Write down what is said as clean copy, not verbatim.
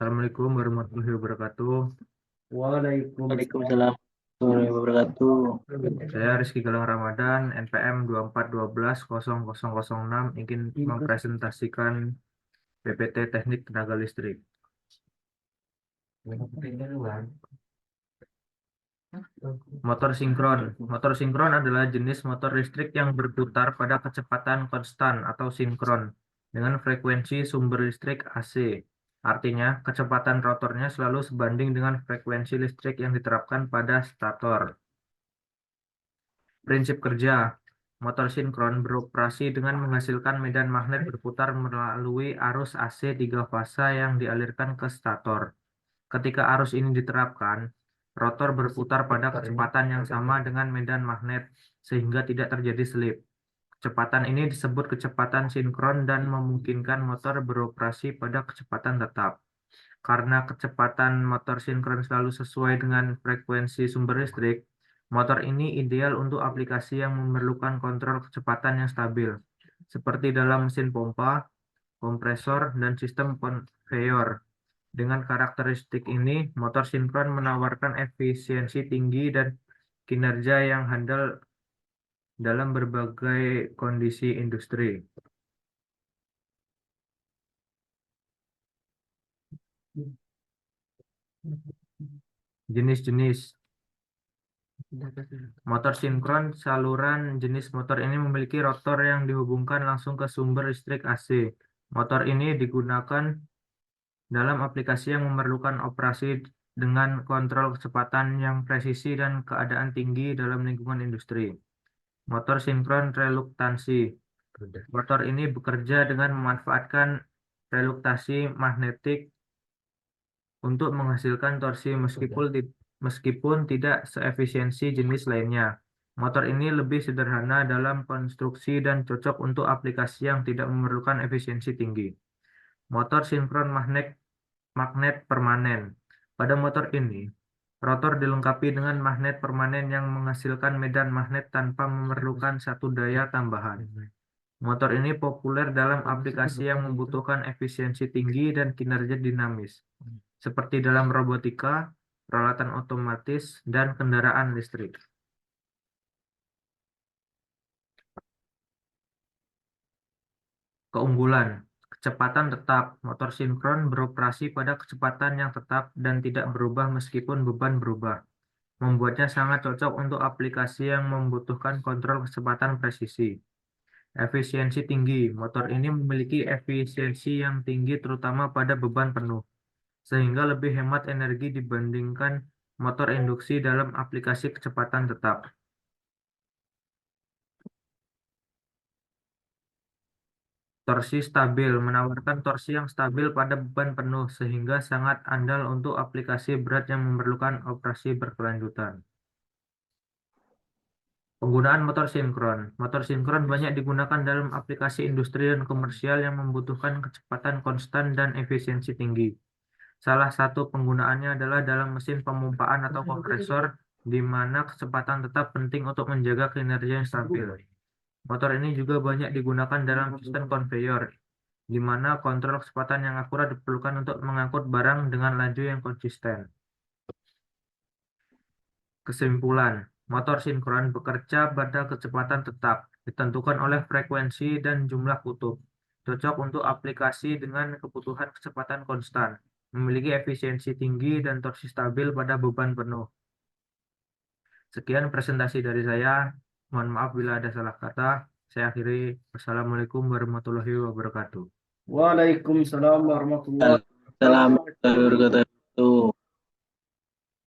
Assalamualaikum warahmatullahi wabarakatuh. Waalaikumsalam Waalaikumsalam warahmatullahi wabarakatuh. Saya Rizky Galang Ramadan, NPM 24120006, ingin mempresentasikan PPT Teknik Tenaga Listrik. Motor sinkron. Motor sinkron adalah jenis motor listrik yang berputar pada kecepatan konstan atau sinkron dengan frekuensi sumber listrik AC. Artinya, kecepatan rotornya selalu sebanding dengan frekuensi listrik yang diterapkan pada stator. Prinsip kerja. Motor sinkron beroperasi dengan menghasilkan medan magnet berputar melalui arus AC 3 fasa yang dialirkan ke stator. Ketika arus ini diterapkan, rotor berputar pada kecepatan yang sama dengan medan magnet, sehingga tidak terjadi selip. Kecepatan ini disebut kecepatan sinkron dan memungkinkan motor beroperasi pada kecepatan tetap. Karena kecepatan motor sinkron selalu sesuai dengan frekuensi sumber listrik, motor ini ideal untuk aplikasi yang memerlukan kontrol kecepatan yang stabil, seperti dalam mesin pompa, kompresor, dan sistem konveyor. Dengan karakteristik ini, motor sinkron menawarkan efisiensi tinggi dan kinerja yang handal dalam berbagai kondisi industri. Jenis-jenis motor sinkron. Saluran jenis motor ini memiliki rotor yang dihubungkan langsung ke sumber listrik AC. Motor ini digunakan dalam aplikasi yang memerlukan operasi dengan kontrol kecepatan yang presisi dan keadaan tinggi dalam lingkungan industri. Motor sinkron reluktansi. Motor ini bekerja dengan memanfaatkan reluktasi magnetik untuk menghasilkan torsi meskipun tidak seefisiensi jenis lainnya. Motor ini lebih sederhana dalam konstruksi dan cocok untuk aplikasi yang tidak memerlukan efisiensi tinggi. Motor sinkron magnet permanen. Pada motor ini, rotor dilengkapi dengan magnet permanen yang menghasilkan medan magnet tanpa memerlukan satu daya tambahan. Motor ini populer dalam aplikasi yang membutuhkan efisiensi tinggi dan kinerja dinamis, seperti dalam robotika, peralatan otomatis, dan kendaraan listrik. Keunggulan. Kecepatan tetap. Motor sinkron beroperasi pada kecepatan yang tetap dan tidak berubah meskipun beban berubah, membuatnya sangat cocok untuk aplikasi yang membutuhkan kontrol kecepatan presisi. Efisiensi tinggi. Motor ini memiliki efisiensi yang tinggi terutama pada beban penuh, sehingga lebih hemat energi dibandingkan motor induksi dalam aplikasi kecepatan tetap. Torsi stabil. Menawarkan torsi yang stabil pada beban penuh, sehingga sangat andal untuk aplikasi berat yang memerlukan operasi berkelanjutan. Penggunaan motor sinkron. Motor sinkron banyak digunakan dalam aplikasi industri dan komersial yang membutuhkan kecepatan konstan dan efisiensi tinggi. Salah satu penggunaannya adalah dalam mesin pemompaan atau kompresor, di mana kecepatan tetap penting untuk menjaga kinerja yang stabil. Motor ini juga banyak digunakan dalam sistem konveyor, di mana kontrol kecepatan yang akurat diperlukan untuk mengangkut barang dengan laju yang konsisten. Kesimpulan, motor sinkron bekerja pada kecepatan tetap, ditentukan oleh frekuensi dan jumlah kutub. Cocok untuk aplikasi dengan kebutuhan kecepatan konstan, memiliki efisiensi tinggi dan torsi stabil pada beban penuh. Sekian presentasi dari saya. Mohon maaf bila ada salah kata. Saya akhiri. Wassalamualaikum warahmatullahi wabarakatuh. Waalaikumsalam warahmatullahi Assalamualaikum warahmatullahi wabarakatuh.